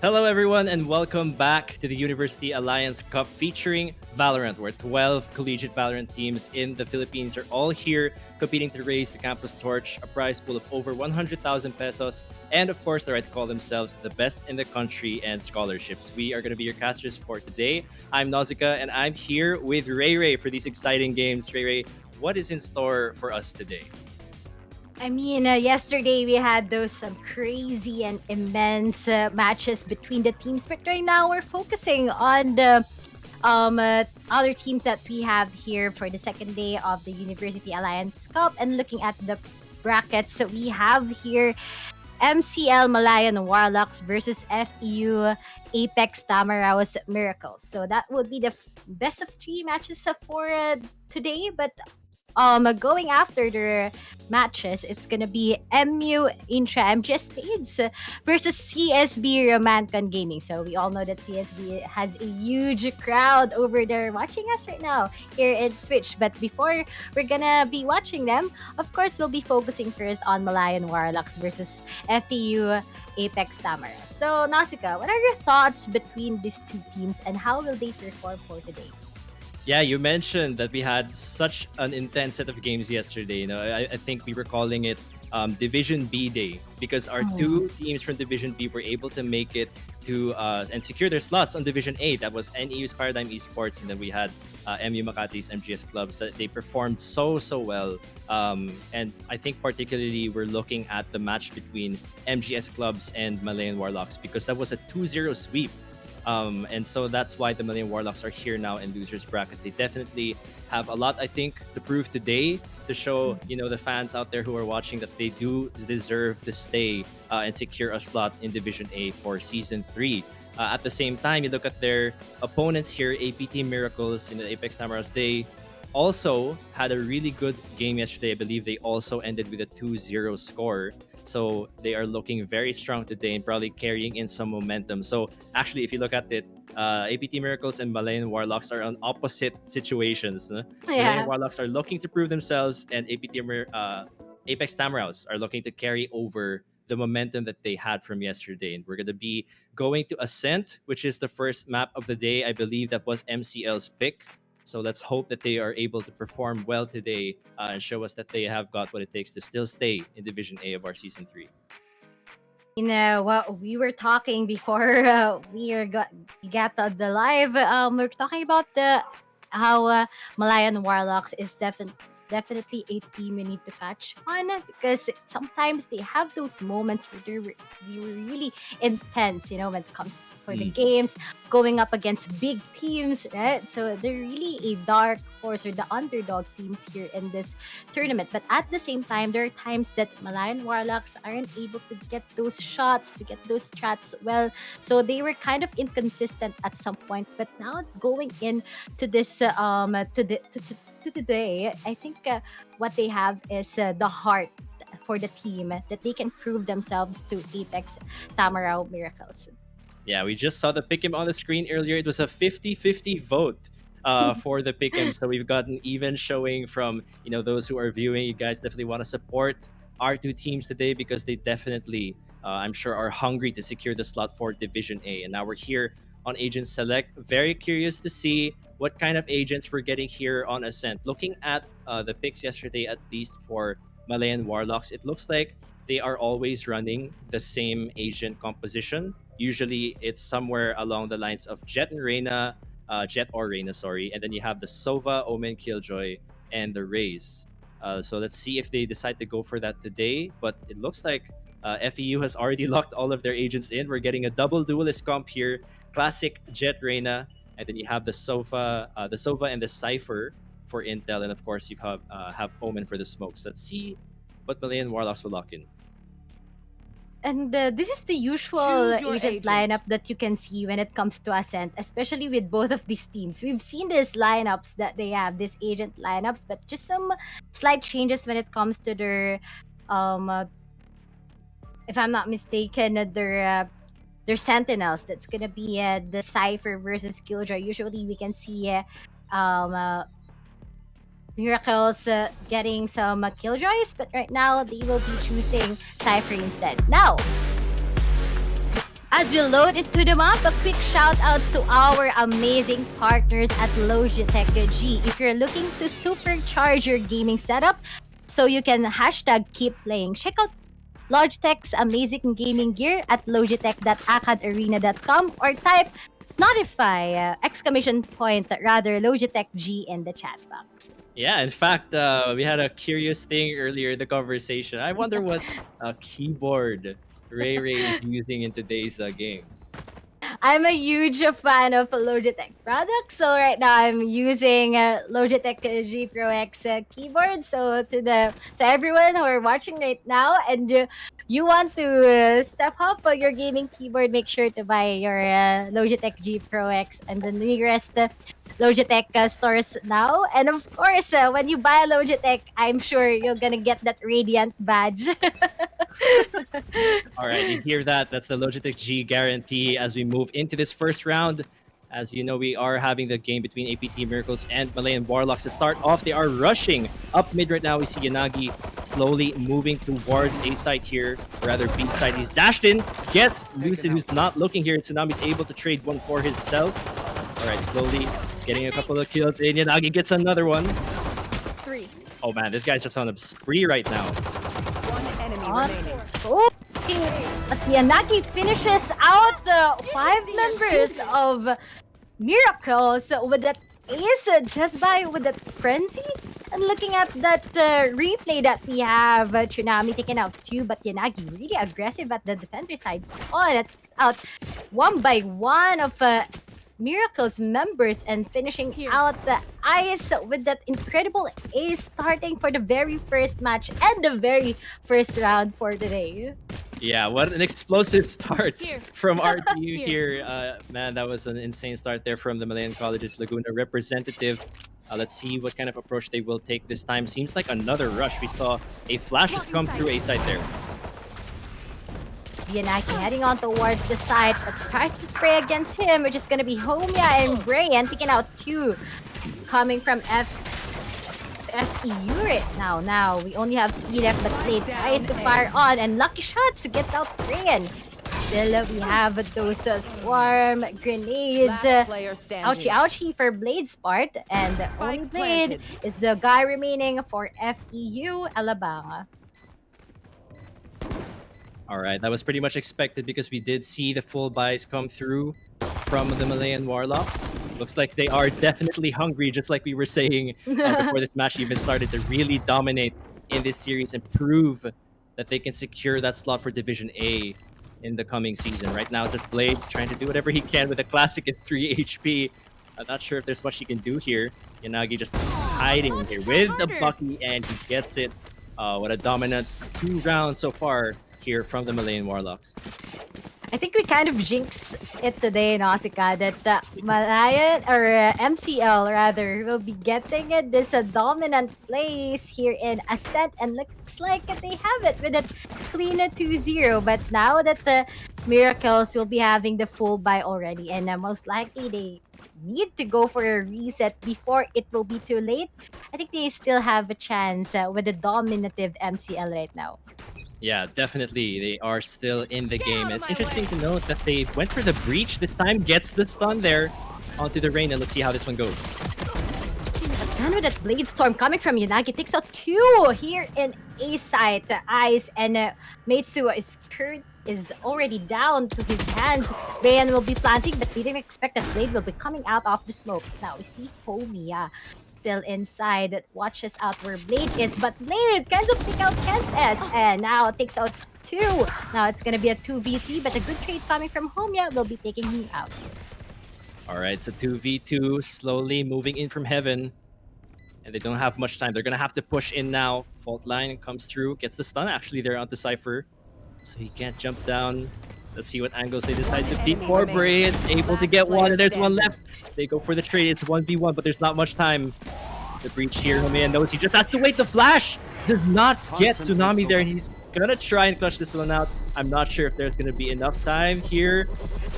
Hello, everyone, and welcome back to the University Alliance Cup featuring Valorant, where 12 collegiate Valorant teams in the Philippines are all here competing to raise the campus torch, a prize pool of over 100,000 pesos, and of course, the right to call themselves the best in the country and scholarships. We are going to be your casters for today. I'm Nausicaa, and I'm here with Ray Ray for these exciting games. Ray Ray, what is in store for us today? Yesterday we had those crazy and immense matches between the teams, but right now we're focusing on the other teams that we have here for the second day of the University Alliance Cup and looking at the brackets. So we have here MCL Malayan Warlocks versus FEU Apex Tamaraos Miracles. So that would be the best of three matches for today, but going after the matches, it's gonna be MU Intra MGS Spades versus CSB Romancon Gaming. So we all know that CSB has a huge crowd over there watching us right now here in Twitch. But before we're gonna be watching them, of course we'll be focusing first on Malayan Warlocks versus FEU Apex Tamara. So Nausicaa, what are your thoughts between these two teams and how will they perform for today? Yeah, you mentioned that we had such an intense set of games yesterday. I think we were calling it Division B Day because our two teams from Division B were able to make it to and secure their slots on Division A. That was NEU's Paradigm Esports, and then we had MU Makati's MGS clubs that they performed so well. And I think particularly we're looking at the match between MGS clubs and Malayan Warlocks because that was a 2-0 sweep. And so that's why the Million Warlocks are here now in losers bracket. They definitely have a lot, I think, to prove today to show the fans out there who are watching that they do deserve to stay and secure a slot in Division A for Season 3. At the same time, you look at their opponents here, APT Miracles in the Apex Tamaras. They also had a really good game yesterday. I believe they also ended with a 2-0 score. So they are looking very strong today and probably carrying in some momentum. So actually, if you look at it, APT Miracles and Malayan Warlocks are on opposite situations. Malayan Warlocks are looking to prove themselves, and Apex Tamaraos are looking to carry over the momentum that they had from yesterday. And we're going to be going to Ascent, which is the first map of the day. I believe that was MCL's pick. So let's hope that they are able to perform well today and show us that they have got what it takes to still stay in Division A of our Season 3. What we were talking before we got the live, we're talking about the how Malayan Warlocks is definitely a team you need to catch on because sometimes they have those moments where they're really intense, when it comes for the games, going up against big teams, right? So they're really a dark horse or the underdog teams here in this tournament. But at the same time, there are times that Malayan Warlocks aren't able to get those shots, to get those strats well. So they were kind of inconsistent at some point. But now going in to this to today, I think what they have is the heart for the team that they can prove themselves to Apex Tamarao Miracles. Yeah, we just saw the pick'em on the screen earlier. It was a 50-50 vote for the pick'em. So we've got an even showing from those who are viewing. You guys definitely want to support our two teams today because they definitely, I'm sure, are hungry to secure the slot for Division A. And now we're here on Agent Select. Very curious to see what kind of agents we're getting here on Ascent. Looking at the picks yesterday, at least for Malayan Warlocks, it looks like they are always running the same agent composition. Usually, it's somewhere along the lines of Jet and Reina, Jet or Reina, sorry, and then you have the Sova, Omen, Killjoy, and the Raze. So let's see if they decide to go for that today. But it looks like FEU has already locked all of their agents in. We're getting a double duelist comp here. Classic Jet Reina, and then you have the Sova and the Cypher for Intel, and of course you have Omen for the smokes. Let's see what Malayan Warlocks will lock in. And this is the usual agent lineup that you can see when it comes to Ascent, especially with both of these teams. We've seen these lineups that they have, these agent lineups, but just some slight changes when it comes to their, if I'm not mistaken, their Sentinels. That's gonna be the Cypher versus Killjoy. Usually we can see Miracles getting some Killjoys, but right now they will be choosing Cypher instead. Now, As we load into the map, a quick shout outs to our amazing partners at Logitech G. If you're looking to supercharge your gaming setup so you can hashtag keep playing, check out Logitech's amazing gaming gear at logitech.acadarena.com or type notify exclamation point rather Logitech G in the chat box. Yeah, in fact, we had a curious thing earlier in the conversation. I wonder what keyboard Ray is using in today's games. I'm a huge fan of Logitech products, so right now I'm using Logitech G Pro X keyboard. So to everyone who are watching right now, and you want to step up your gaming keyboard, make sure to buy your Logitech G Pro X and the nearest Logitech stores now. And of course, when you buy a Logitech, I'm sure you're gonna get that Radiant badge. All right, you hear that? That's the Logitech G guarantee as we move into this first round. As you know, we are having the game between APT Miracles and Malayan Warlocks. To start off, they are rushing up mid right now. We see Yanagi slowly moving towards A side here, or rather B side. He's dashed in, gets Lucid, who's not looking here. Tsunami's able to trade one for himself. All right, slowly getting a couple of kills in. Yanagi gets another one. 3. Oh man, this guy's just on a spree right now. One enemy remaining. Oh, but Yanagi finishes out the 5 members of Miracles with that ace just by with that frenzy. And looking at that replay that we have, Tsunami taking out 2, but Yanagi really aggressive at the defender side spot. That takes out 1 by 1 of Miracles members and finishing out the ice with that incredible ace starting for the very first match and the very first round for today. Yeah, what an explosive start from RTU Here. here. Man, that was an insane start there from the Malayan College's Laguna representative. Let's see what kind of approach they will take this time. Seems like another rush. We saw a flash just come through A side there. Yanagi heading on towards the side, but tries to spray against him, which is going to be Homia and Brian taking out 2 coming from FEU right now. Now, we only have 3 left, but Blade tries to fire on, and Lucky Shots gets out Brian. Still, we have those swarm grenades. Ouchie, ouchie for Blade's part, and only Blade is the guy remaining for FEU Alabama. All right, that was pretty much expected because we did see the full buys come through from the Malayan Warlocks. Looks like they are definitely hungry, just like we were saying before this match even started, to really dominate in this series and prove that they can secure that slot for Division A in the coming season. Right now, just Blade trying to do whatever he can with a classic at 3 HP. I'm not sure if there's much he can do here. Yanagi just hiding here with the Bucky, and he gets it. What a dominant 2 rounds so far here from the Malayan Warlocks. I think we kind of jinx it today, Nausicaa, that Malayan or MCL rather will be getting this dominant place here in Ascent, and looks like they have it with a clean 2-0. But now that the Miracles will be having the full buy already, and most likely they need to go for a reset before it will be too late. I think they still have a chance with the dominative MCL right now. Yeah, definitely. They are still in the game. It's interesting to note that they went for the breach this time, gets the stun there onto the rain, and let's see how this one goes. And with that Blade Storm coming from Yanagi, takes out 2 here in A side. The Ice and Meitsu's Kurt is already down to his hands. Rayan will be planting, but we didn't expect that Blade will be coming out of the smoke. Now we see Homia still inside that watches out where Blade is, but Blade tries to pick out Kent's, and now it takes out 2. Now it's gonna be a 2v3, but a good trade coming from Homia will be taking him out. All right, so 2v2 slowly moving in from heaven, and they don't have much time. They're gonna have to push in now. Fault line comes through, gets the stun actually there onto Cypher, so he can't jump down. Let's see what angles they decide to peek for. Braid's able to get one, and there's one left. They go for the trade. It's 1v1, but there's not much time. The breach here, Homia knows he just has to wait. The flash does not get Tsunami there, and he's gonna try and clutch this one out. I'm not sure if there's gonna be enough time here.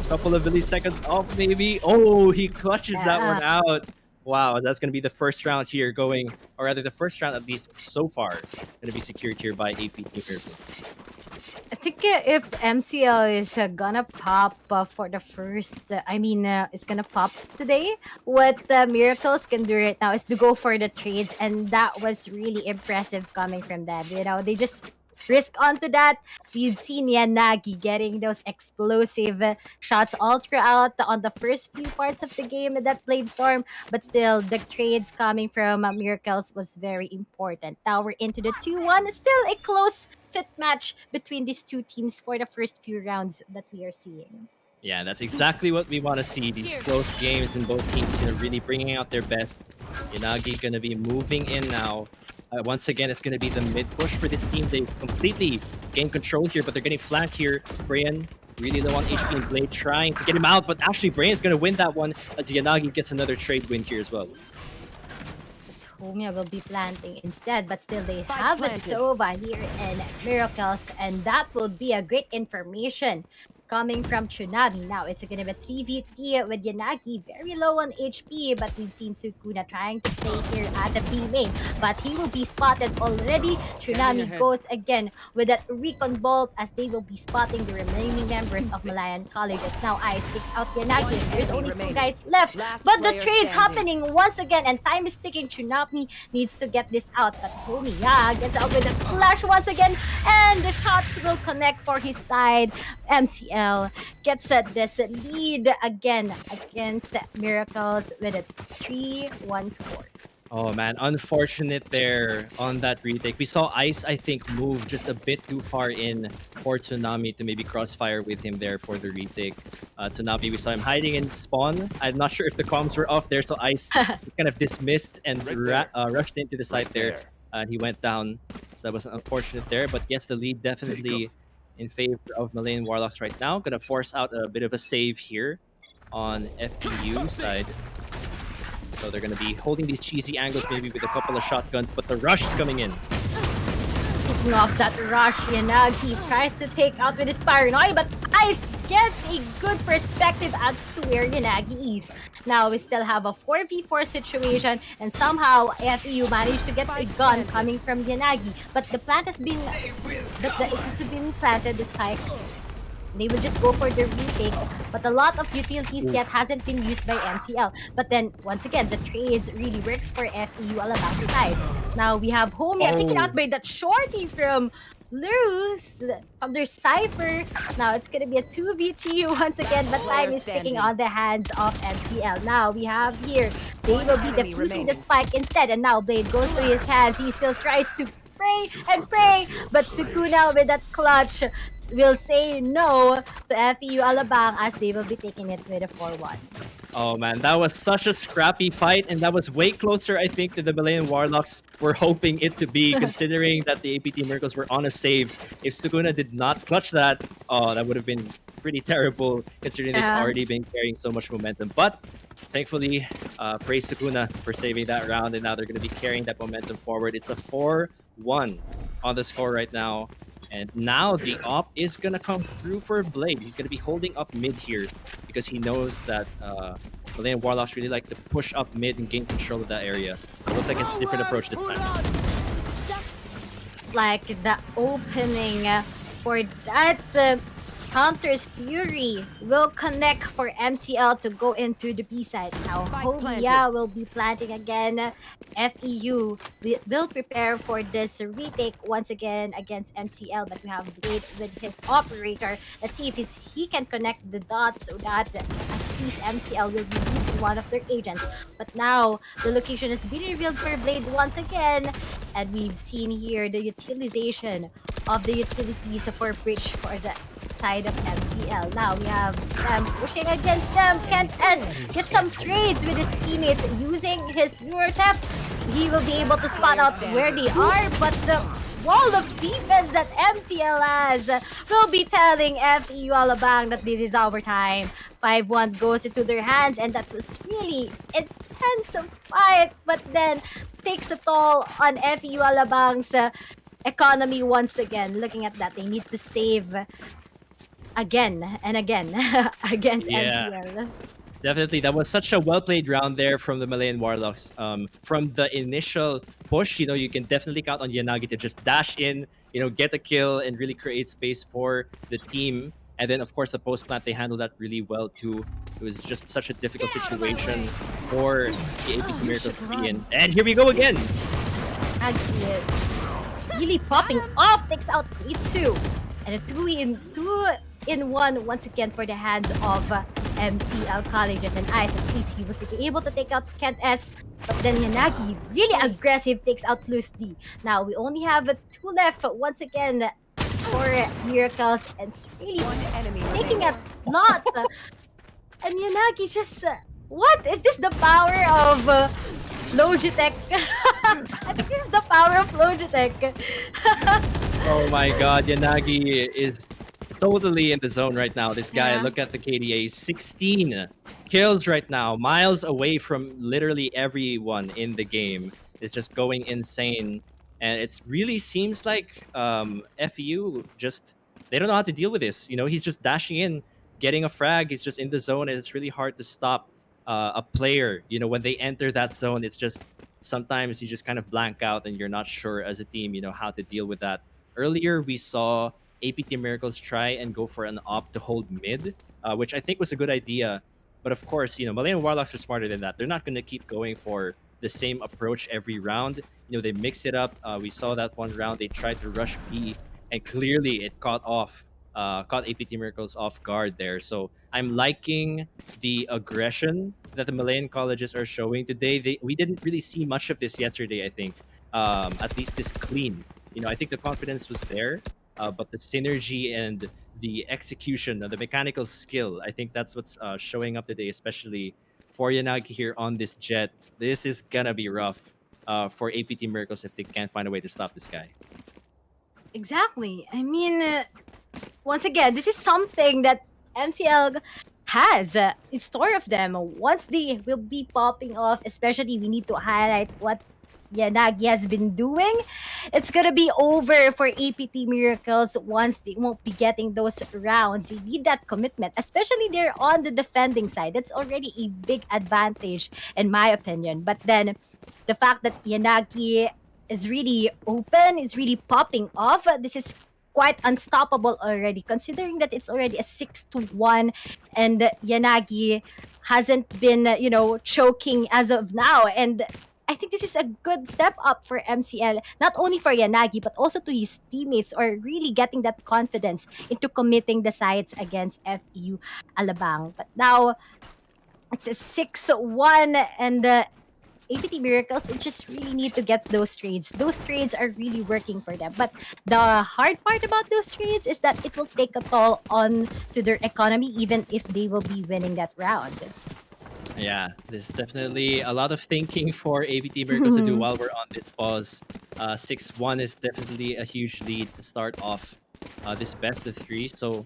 A couple of milliseconds off, maybe. Oh, he clutches that one out. Wow, that's gonna be the first round here going, or rather the first round at least so far, gonna be secured here by APT Miracles. think if MCL is gonna pop for the first, it's gonna pop today. What Miracles can do right now is to go for the trades, and that was really impressive coming from them. You know, they just risk onto that. We've seen Yanagi getting those explosive shots all throughout on the first few parts of the game that played Storm, but still the trades coming from Miracles was very important. Now we're into the 2-1, still a close fit match between these two teams for the first few rounds that we are seeing. Yeah, that's exactly what we want to see. These close games and both teams, really bringing out their best. Yanagi gonna be moving in now. Once again, it's gonna be the mid push for this team. They completely gain control here, but they're getting flanked here. Brian really low on HP and Blade trying to get him out, but actually Brian's gonna win that one as Yanagi gets another trade win here as well. Homia will be planting instead, but still they Spike have a planted. Sova here in Miracles, and that will be a great information coming from Tsunami. Now it's going to be a 3v3 with Yanagi, very low on HP, but we've seen Sukuna trying to play here at the B lane, but he will be spotted already. Tsunami goes again with that recon bolt as they will be spotting the remaining members of Malayan Colleges. Now Ice takes out Yanagi. There's only two guys left, Last but the player trade's standing. happening once again, and time is ticking. Tsunami needs to get this out, but Homia gets out with a flash once again, and the shots will connect for his side. MCL gets this lead again against Miracles with a 3-1 score. Oh man, unfortunate there on that retake. We saw Ice, I think, move just a bit too far in for Tsunami to maybe crossfire with him there for the retake. Tsunami, we saw him hiding in spawn. I'm not sure if the comms were off there, so Ice kind of dismissed and rushed into the site there. And he went down. So that was unfortunate there. But yes, the lead definitely in favor of Malayan Warlocks right now. Gonna force out a bit of a save here on FEU side. So they're going to be holding these cheesy angles maybe with a couple of shotguns, but the rush is coming in. Picking off that rush, Yanagi tries to take out with his paranoia, but Ice gets a good perspective as to where Yanagi is. Now we still have a 4v4 situation, and somehow FEU managed to get a gun coming from Yanagi, but the plant has been, it has been planted, the spike. They will just go for the retake, but a lot of utilities yet hasn't been used by MCL. But then, once again, the trades really works for FEU Alabang side. Now we have Homia taken out by that shorty from Luz, from their Cypher. Now it's gonna be a 2v3 once again, but time is ticking on the hands of MCL. Now we have here, they will be defusing the spike instead, and now Blade goes to his hands. He still tries to spray and pray, but Sukuna with that clutch will say no to FEU Alabang as they will be taking it with a 4-1. Oh man, that was such a scrappy fight, and that was way closer, I think, than the Malayan Warlocks were hoping it to be, considering that the APT Miracles were on a save. If Sukuna did not clutch that, oh, that would have been pretty terrible, considering they've already been carrying so much momentum. But thankfully, praise Sukuna for saving that round, and now they're going to be carrying that momentum forward. It's a 4-1 on the score right now. And now the op is going to come through for Blade. He's going to be holding up mid here because he knows that Malayan Warlocks really like to push up mid and gain control of that area. It looks like it's a different approach this time. Like the opening for that Counter's Fury will connect for MCL to go into the B side. Now Homia will be planting again. FEU will prepare for this retake once again against MCL, but we have Blade with his operator. Let's see if he can connect the dots so that at least MCL will be losing one of their agents. But now the location has been revealed for Blade once again, and we've seen here the utilization of the utilities for Breach for the side of MCL. Now we have them pushing against them. Kent S gets some trades with his teammates using his lure theft. He will be able to spot out where they are, but the wall of defense that MCL has will be telling FEU Alabang that this is our time. 5-1 goes into their hands, and that was really intense fight, but then takes a toll on FEU Alabang's economy once again. Looking at that, they need to save again and again against MCL. Definitely, that was such a well played round there from the Malayan Warlocks. From the initial push, you can definitely count on Yanagi to just dash in, get a kill and really create space for the team. And then, of course, the post plant, they handled that really well too. It was just such a difficult situation for the APT You Miracles should to be run. in. And here we go again. Yanagi is really popping off, takes out Itsu. And a 2-in-1 once again for the hands of MCL Colleges and Ice. At least he was able to take out Kent S. But then Yanagi, really aggressive, takes out Luz D. Now we only have 2 left once again for Miracles. And it's really One enemy taking remaining. a lot. And Yanagi just... what? Is this the power of Logitech? I think this is the power of Logitech. Oh my god, Yanagi is totally in the zone right now. This guy, Yeah. look at the KDA, 16 kills right now, miles away from literally everyone in the game. It's just going insane. And it really seems like FEU just, they don't know how to deal with this. He's just dashing in, getting a frag. He's just in the zone, and it's really hard to stop a player. When they enter that zone, it's just sometimes you just kind of blank out and you're not sure as a team, how to deal with that. Earlier, we saw APT Miracles try and go for an op to hold mid, which I think was a good idea. But of course, Malayan Warlocks are smarter than that. They're not going to keep going for the same approach every round. They mix it up. We saw that one round they tried to rush B, and clearly it caught APT Miracles off guard there. So I'm liking the aggression that the Malayan colleges are showing today. We didn't really see much of this yesterday, I think. At least this clean. I think the confidence was there, but the synergy and the execution, the mechanical skill, I think that's what's showing up today, especially for Yanagi here on this jet. This is gonna be rough for APT Miracles if they can't find a way to stop this guy. Exactly. I mean, once again, this is something that MCL has in store of them. Once they will be popping off, especially we need to highlight what Yanagi has been doing. It's gonna be over for APT Miracles once they won't be getting those rounds. They need that commitment, especially they're on the defending side. That's already a big advantage, in my opinion. But then the fact that Yanagi is really open, is really popping off, this is quite unstoppable already, considering that it's already a 6-1 and Yanagi hasn't been, choking as of now. And I think this is a good step up for MCL, not only for Yanagi, but also to his teammates, or really getting that confidence into committing the sides against FEU Alabang. But now it's a 6-1, and APT Miracles just really need to get those trades. Those trades are really working for them. But the hard part about those trades is that it will take a toll on to their economy, even if they will be winning that round. Yeah, there's definitely a lot of thinking for APT Miracles to do while we're on this pause. 6-1 is definitely a huge lead to start off this best of 3. So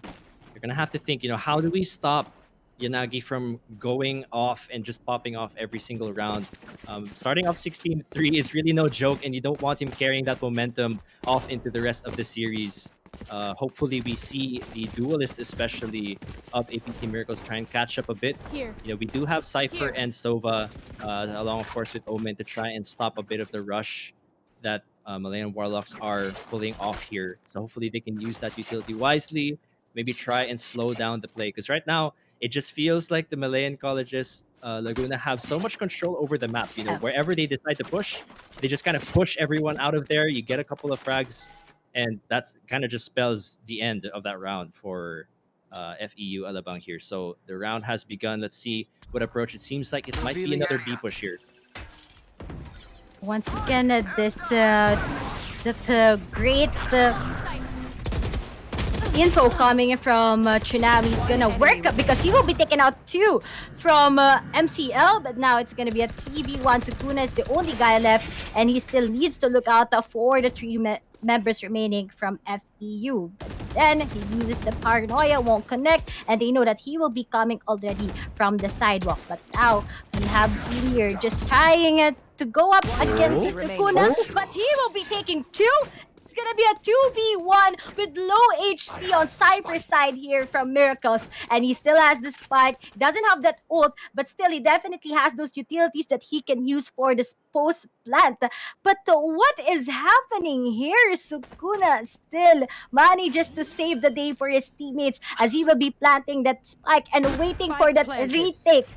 you're going to have to think, how do we stop Yanagi from going off and just popping off every single round? Starting off 16-3 is really no joke, and you don't want him carrying that momentum off into the rest of the series. Hopefully we see the duelists, especially of APT Miracles, try and catch up a bit. Here. We do have Cypher and Sova, along of course with Omen, to try and stop a bit of the rush that Malayan Warlocks are pulling off here. So hopefully they can use that utility wisely, maybe try and slow down the play. Because right now, it just feels like the Malayan colleges, Laguna, have so much control over the map. Wherever they decide to push, they just kind of push everyone out of there. You get a couple of frags, and that's kind of just spells the end of that round for FEU Alabang here. So the round has begun. Let's see what approach. It seems like it might be another B push here. Once again, great info coming from Tsunami is gonna work because he will be taking out 2 from MCL, but now it's gonna be a 3v1. Sukuna is the only guy left, and he still needs to look out for the 3 members remaining from FEU. But then he uses the paranoia, won't connect, and they know that he will be coming already from the sidewalk. But now we have Senior just trying to go up against Sukuna, but he will be taking 2. It's gonna be a 2v1 with low HP on Cypher's side here from Miracles. And he still has the spike. He doesn't have that ult, but still he definitely has those utilities that he can use for this post plant. But what is happening here? Sukuna still manages to save the day for his teammates as he will be planting that spike and waiting for Spike that planted. retake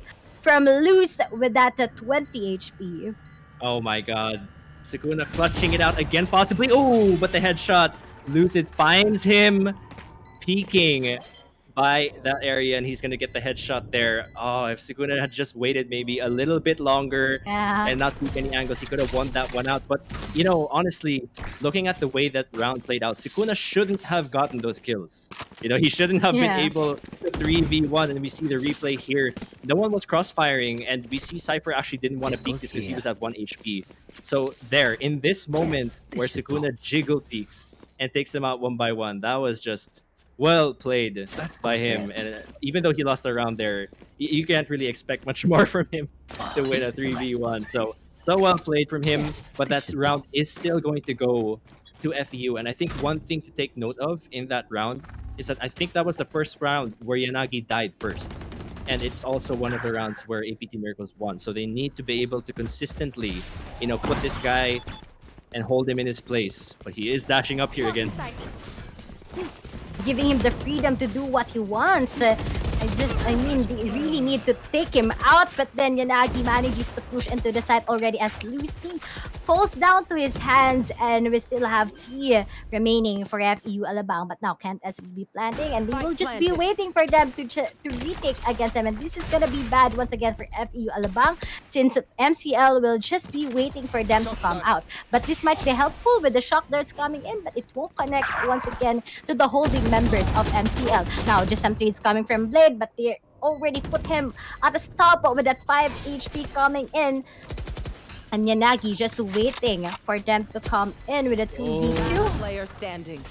from Luz with that 20 HP. Oh my god. Sukuna clutching it out again, possibly. Oh, but the headshot. Lucid finds him peeking by that area, and he's gonna get the headshot there. Oh, if Sukuna had just waited maybe a little bit longer Yeah. and not take any angles, he could have won that one out. But honestly, looking at the way that round played out, Sukuna shouldn't have gotten those kills. He shouldn't have been Yeah. able to 3v1, and we see the replay here. No one was crossfiring, and we see Cypher actually didn't want to peek this because he was at 1 HP. So there, in this moment where Sukuna jiggle peeks and takes them out one by one, that was just well played by him. And even though he lost a round there, you can't really expect much more from him to win a 3v1. So well played from him, but that round is still going to go to FEU. And I think one thing to take note of in that round is that I think that was the first round where Yanagi died first. And it's also one of the rounds where APT Miracles won. So they need to be able to consistently, put this guy and hold him in his place. But he is dashing up here again. Giving him the freedom to do what he wants. I mean, they really need to take him out, but then Yanagi manages to push into the side already as Luis team falls down to his hands, and we still have 3 remaining for FEU Alabang. But now Kent S will be planting, and they will just be waiting for them to retake against them. And this is gonna be bad once again for FEU Alabang, since MCL will just be waiting for them to come out. But this might be helpful with the shock darts coming in, but it won't connect once again to the holding members of MCL. Now, just some trades coming from Blade, but they already put him at a stop with that 5 HP coming in. And Yanagi just waiting for them to come in with a 2v2. Player standing.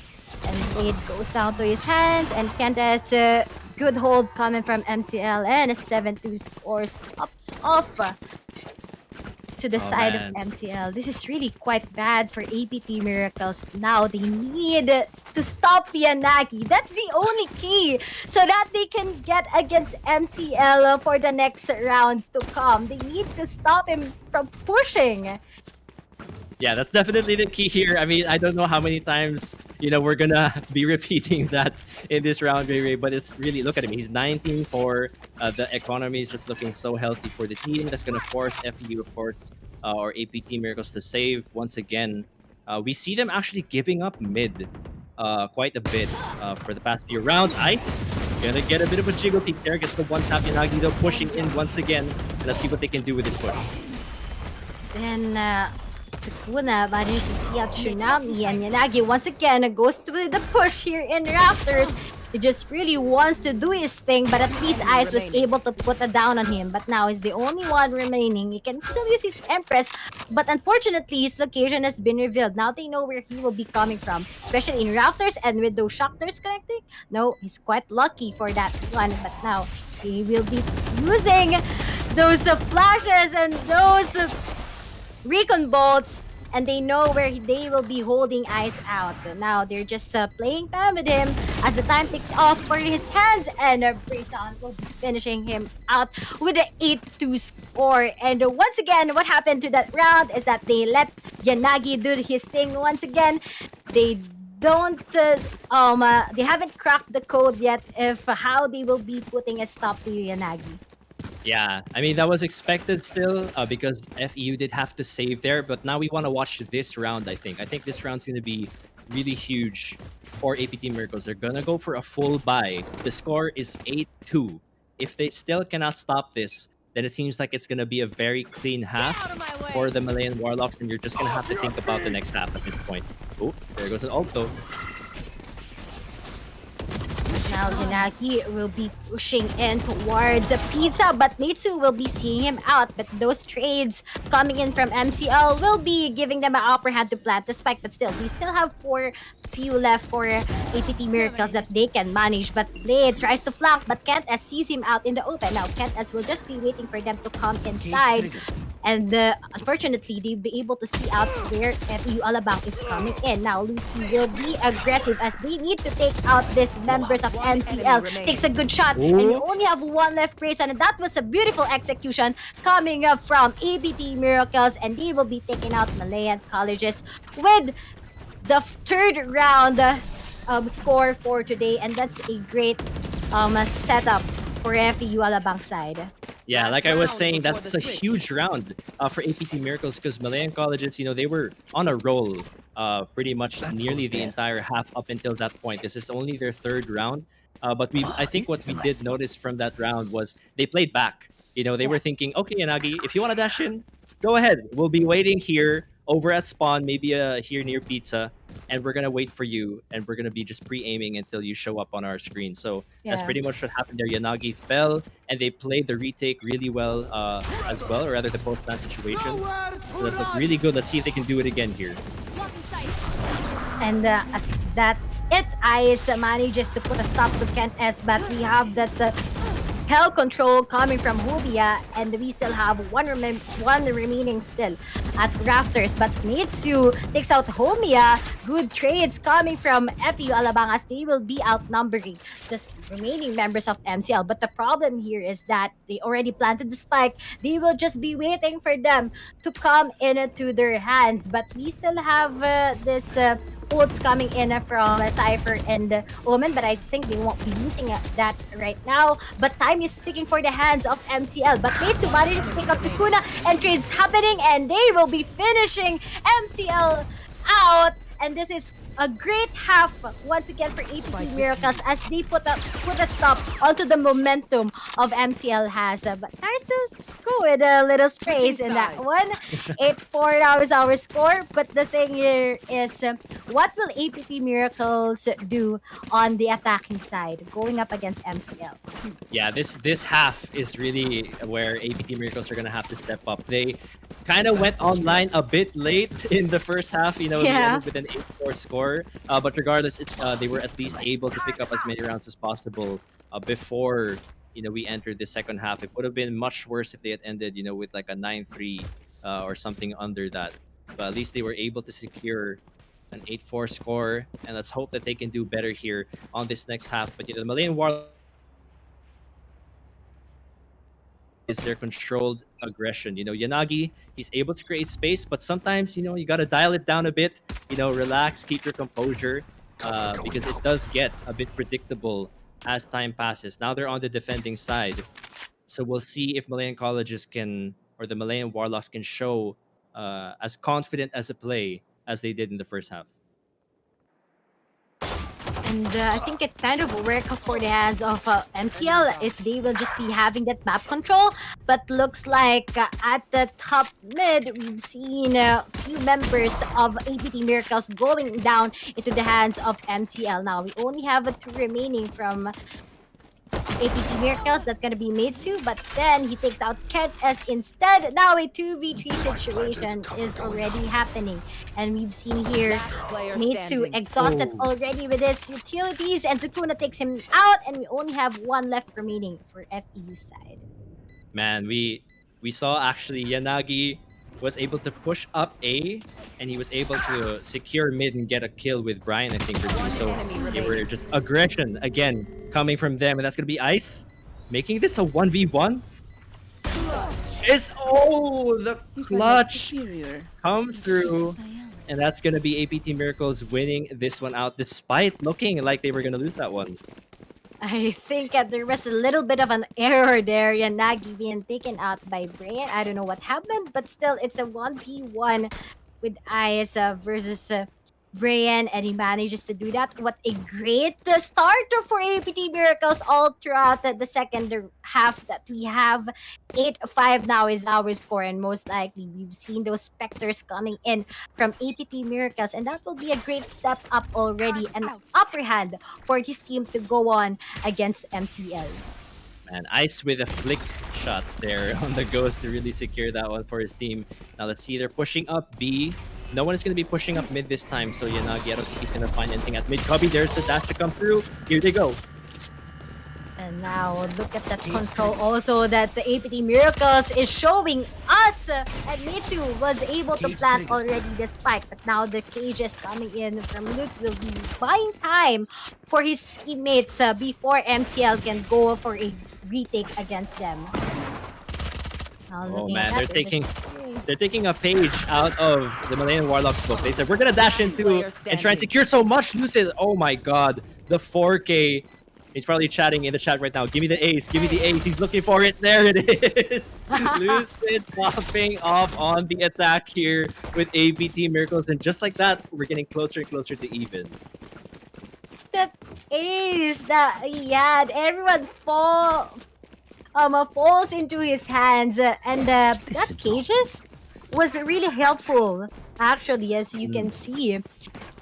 And Blade goes down to his hands, and Candace, good hold coming from MCL, and a 7-2 scores pops off to the side of MCL. This is really quite bad for APT Miracles. Now they need to stop Yanagi. That's the only key so that they can get against MCL for the next rounds to come. They need to stop him from pushing. Yeah, that's definitely the key here. I mean, I don't know how many times, we're gonna be repeating that in this round, Ray, but it's really, look at him. He's 19-4. The economy is just looking so healthy for the team. That's gonna force FEU, of course, or APT Miracles to save once again. We see them actually giving up mid quite a bit for the past few rounds. Ice gonna get a bit of a jiggle peek there. Gets the one tap. Yanagi though pushing in once again. Let's see what they can do with this push. Then Sukuna manages to see out Tsunami, and Yanagi once again goes to the push here in Raptors. He just really wants to do his thing, but at least Ice was able to put a down on him. But now he's the only one remaining. He can still use his Empress, but unfortunately his location has been revealed. Now they know where he will be coming from, especially in Raptors, and with those shock darts connecting. No, he's quite lucky for that one, but now he will be using those flashes and those recon bolts, and they know where they will be holding Ice out. Now they're just playing time with him as the time ticks off for his hands, and Brayson will be finishing him out with an 8-2 score. And once again, what happened to that round is that they let Yanagi do his thing once again. They haven't cracked the code yet of how they will be putting a stop to Yanagi. Yeah, I mean, that was expected still because FEU did have to save there, but now we want to watch this round, I think. I think this round's going to be really huge for APT Miracles. They're going to go for a full buy. The score is 8-2. If they still cannot stop this, then it seems like it's going to be a very clean half for the Malayan Warlocks, and you're just going to have to think about the next half at this point. Oh, there goes an ult though. Now Yanagi will be pushing in towards Pizza, but Mitsu will be seeing him out. But those trades coming in from MCL will be giving them an upper hand to plant the spike. But still, we still have 4 few left for APT Miracles that they can manage. But Blade tries to flank, but Kent S sees him out in the open. Now Kent S will just be waiting for them to come inside. And unfortunately, they'll be able to see out where FEU Alabang is coming in. Now, Lucy will be aggressive as they need to take out these members of One enemy MCL. remaining. Takes a good shot, and we Ooh. only have one left, Grayson. And that was a beautiful execution coming up from ABT Miracles, and they will be taking out Malayan Colleges with the third round score for today, and that's a great setup for FEU Alabang side. Yeah, Last like I was round saying, before that's the a switch. huge round for APT Miracles because Malayan Colleges, they were on a roll pretty much nearly the entire half up until that point. This is only their third round. But I think what we did notice from that round was they played back. They Yeah. were thinking, okay, Yanagi, if you want to dash in, go ahead. We'll be waiting here over at spawn, maybe here near pizza, and we're gonna wait for you, and we're gonna be just pre-aiming until you show up on our screen. So that's Yeah. pretty much what happened there. Yanagi fell, and they played the retake really well as well, or rather the post-plant situation. So that looked really good. Let's see if they can do it again here. And that's it. Ice manages to put a stop to Kent S, but we have that hell control coming from Hubia, and we still have one remaining still at Rafters. But Mitsu takes out Homia. Good trades coming from FEU Alabang as they will be outnumbering the remaining members of MCL. But the problem here is that they already planted the spike. They will just be waiting for them to come into their hands. But we still have this ults coming in from Cypher and Omen, but I think they won't be using that right now. But time is ticking for the hands of MCL. But Mitsu managed to pick up Sukuna, and trades happening, and they will be finishing MCL out. And this is a great half once again for APT Miracles as they put a stop onto the momentum of MCL has. But nice to go with a little space in that one. 8-4 now is our score. But the thing here is, what will APT Miracles do on the attacking side going up against MCL? Yeah, this half is really where APT Miracles are gonna have to step up. They kind of went online a bit late in the first half. They Yeah. ended with an 8-4 score. But regardless, they were at least able to pick up as many rounds as possible before we entered the second half. It would have been much worse if they had ended with like a 9-3 or something under that. But at least they were able to secure an 8-4 score, and let's hope that they can do better here on this next half. But the Malayan War is their controlled aggression. Yanagi, he's able to create space, but sometimes, you got to dial it down a bit, relax, keep your composure, because it does get a bit predictable as time passes. Now they're on the defending side. So we'll see if Malayan Colleges can, or the Malayan Warlocks can show as confident as a play as they did in the first half. And I think it kind of work for the hands of MCL if they will just be having that map control. But looks like at the top mid, we've seen a few members of APT Miracles going down into the hands of MCL. Now we only have two remaining from APT Miracles. That's gonna be Mitsu, but then he takes out Kent as instead. Now a 2v3 situation is already happening, and we've seen here Player Mitsu standing. exhausted Oh. already with his utilities, and Sukuna takes him out, and we only have one left remaining for FEU side. Man, we saw actually Yanagi was able to push up A, and he was able to secure mid and get a kill with Brian, I think, or two. So they were just aggression again coming from them, and that's gonna be Ice making this a 1v1. Is the clutch comes through, and that's gonna be APT Miracles winning this one out, despite looking like they were gonna lose that one. I think there was a little bit of an error there. Yanagi being taken out by Brian. I don't know what happened, but still, it's a 1v1 with Ice versus Brian, and he manages to do that. What a great start for APT Miracles all throughout the second half that we have. 8-5 now is our score, and most likely we've seen those Spectres coming in from APT Miracles, and that will be a great step up already, an upper hand for this team to go on against MCL. And Ice with a flick shots there on the Ghost to really secure that one for his team. Now let's see, they're pushing up B. No one is going to be pushing up mid this time, so Yanagi, I don't think he's going to find anything at mid. Cubby, there's the dash to come through. Here they go. And now look at that control also that the APT Miracles is showing Plus, and Mitsu was able to plant already the spike, but now the cages coming in from Luke will be buying time for his teammates before MCL can go for a retake against them. Now Oh looking at man, that, they're taking a page out of the Malayan Warlock's book. They said we're gonna dash into and try and secure so much. Lucid, oh my god, the 4K. He's probably chatting in the chat right now. Give me the ace, give me the ace. He's looking for it. There it is. Lucid popping off on the attack here with ABT Miracles, and just like that, we're getting closer and closer to even. that ace that he had, everyone falls into his hands, and that cages was really helpful, actually, as you can see.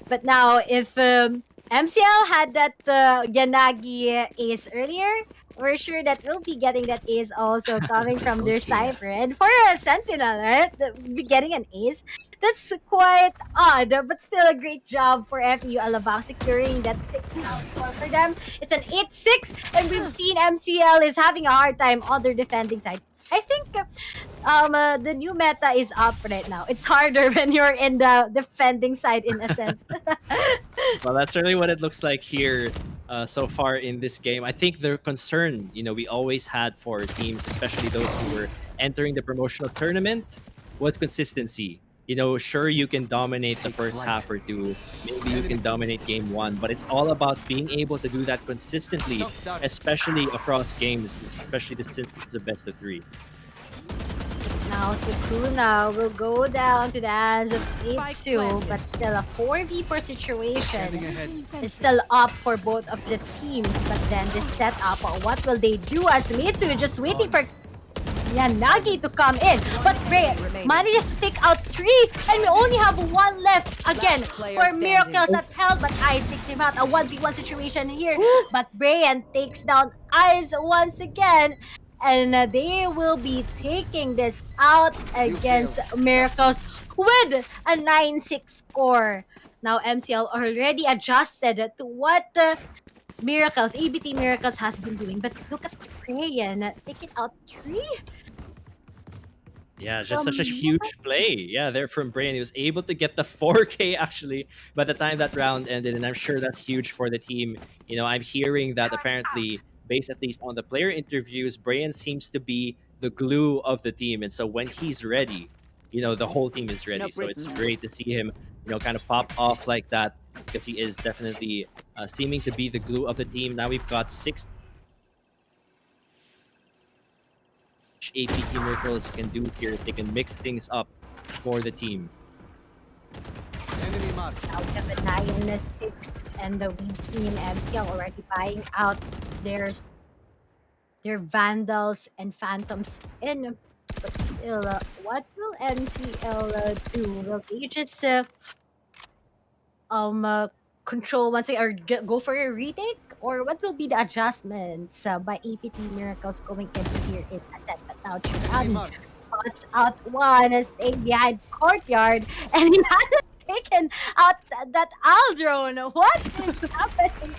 But now, if MCL had that Yanagi ace earlier, we're sure that we'll be getting that ace also coming from their Cypher. And for a Sentinel, right, be getting an ace, that's quite odd, but still a great job for FEU Alabang securing that 6-0 score for them. It's an 8-6, and we've seen MCL is having a hard time on their defending side. I think the new meta is up right now. It's harder when you're in the defending side in Ascent. Well, that's really what it looks like here so far in this game. I think the concern, we always had for teams, especially those who were entering the promotional tournament, was consistency. Sure, you can dominate the first half or two, maybe you can dominate game one, but it's all about being able to do that consistently, especially across games, especially since this is a best of three. Now Sukuna will go down to the hands of Itsu, but still a 4v4 situation is still up for both of the teams. But then this setup, what will they do as Mitsu just waiting for Yanagi to come in? But Ray manages to take out 3, and we only have 1 left again for Miracles at held, but Ice takes him out. A 1v1 situation here, but Brian takes down Ice once again. And they will be taking this out against Miracles with a 9-6 score. Now MCL already adjusted to what ABT Miracles has been doing. But look at Crayon taking out 3. Yeah, just such a huge play. Yeah, there from Brain. He was able to get the 4K actually by the time that round ended, and I'm sure that's huge for the team. I'm hearing that apparently, based at least on the player interviews, Brain seems to be the glue of the team, and so when he's ready, the whole team is ready. So it's great to see him, kind of pop off like that because he is definitely seeming to be the glue of the team. Now we've got 6 APT Miracles can do here. They can mix things up for the team. Out of a 9-6, and we've seen MCL already buying out their Vandals and Phantoms in. But still, what will MCL do? Will they just control once or go for a retake, or what will be the adjustments by APT Miracles going into here in Ascent? But now Chirani spots out one, staying behind courtyard, and he hasn't taken out that Aldrone. What is happening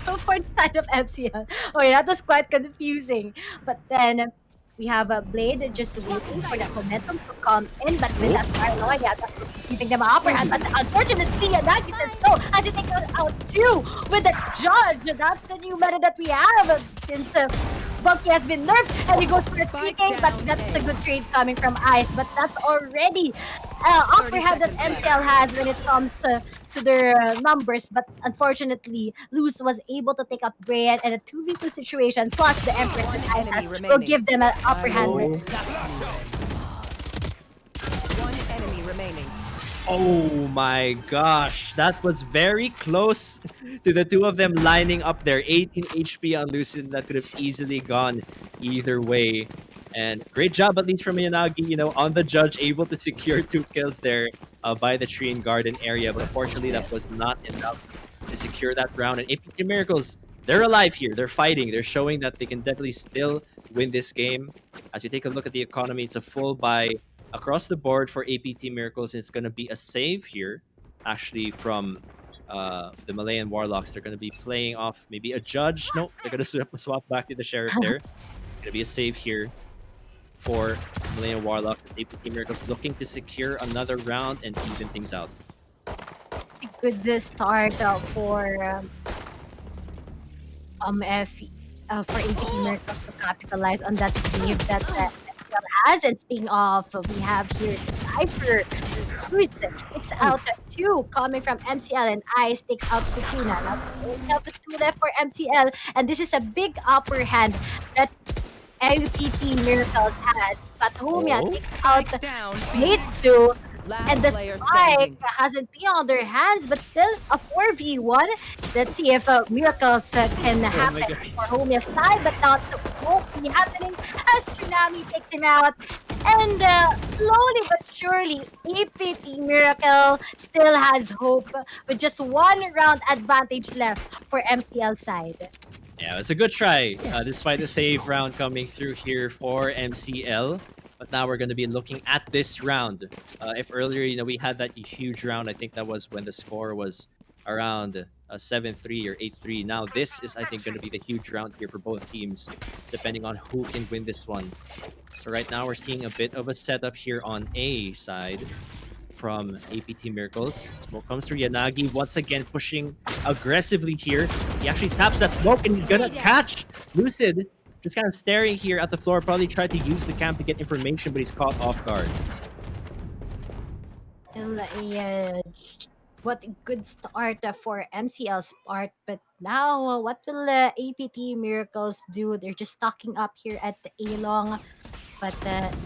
for the side of MCL? Oh, yeah, that was quite confusing. But then we have a Blade just waiting for that momentum to come in, but with that Paranoia, that's giving them an upper hand. But unfortunately, Nagi says no, as he takes out 2 with the Judge. That's the new meta that we have since Bucky has been nerfed, and he goes for a TK, but that's a good trade coming from Ice. But that's already upper hand that MCL has when it comes to their numbers. But unfortunately, Luz was able to take up Brian and a 2v2 situation, plus the Empress and Ice will give them an upper hand. One enemy remaining. Oh my gosh, that was very close to the two of them lining up there. 18 HP on Lucid, that could have easily gone either way. And great job, at least from Yanagi, on the Judge, able to secure 2 kills there by the tree and garden area. But unfortunately, that was not enough to secure that round. And APT Miracles, they're alive here. They're fighting. They're showing that they can definitely still win this game. As we take a look at the economy, it's a full buy across the board for APT Miracles. It's going to be a save here, actually, from the Malayan Warlocks. They're going to be playing off maybe a Judge. Nope, they're going to swap back to the Sheriff there. Going to be a save here for Himalayan Warlocks and APT Miracles looking to secure another round and even things out. It's a good start F for APT Miracles to capitalize on that save that MCL has. And speaking of, we have here Cypher, who's takes out two coming from MCL, and Ice takes out Sukuna. Now we only have the two left for MCL, and this is a big upper hand that APT Miracles has. But Homia Oh, takes out Spike down. Blade 2. And Last the player spike standing. hasn't been on their hands, but still a 4v1. Let's see if miracles can oh my happen god. for Homia's side, but not won't be happening as Tsunami takes him out. And slowly but surely, APT Miracle still has hope with just one round advantage left for MCL side. Yeah, it's a good try, despite the save round coming through here for MCL. But now we're going to be looking at this round. If earlier, we had that huge round, I think that was when the score was around 7-3 or 8-3. Now this is, I think, going to be the huge round here for both teams, depending on who can win this one. So right now we're seeing a bit of a setup here on A side from APT Miracles. Smoke comes through. Yanagi once again pushing aggressively here. He actually taps that smoke and he's gonna catch Lucid. Just kind of staring here at the floor. Probably tried to use the camp to get information, but he's caught off guard. Still what a good start for MCL's part, but now what will APT Miracles do? They're just stocking up here at the A-Long, but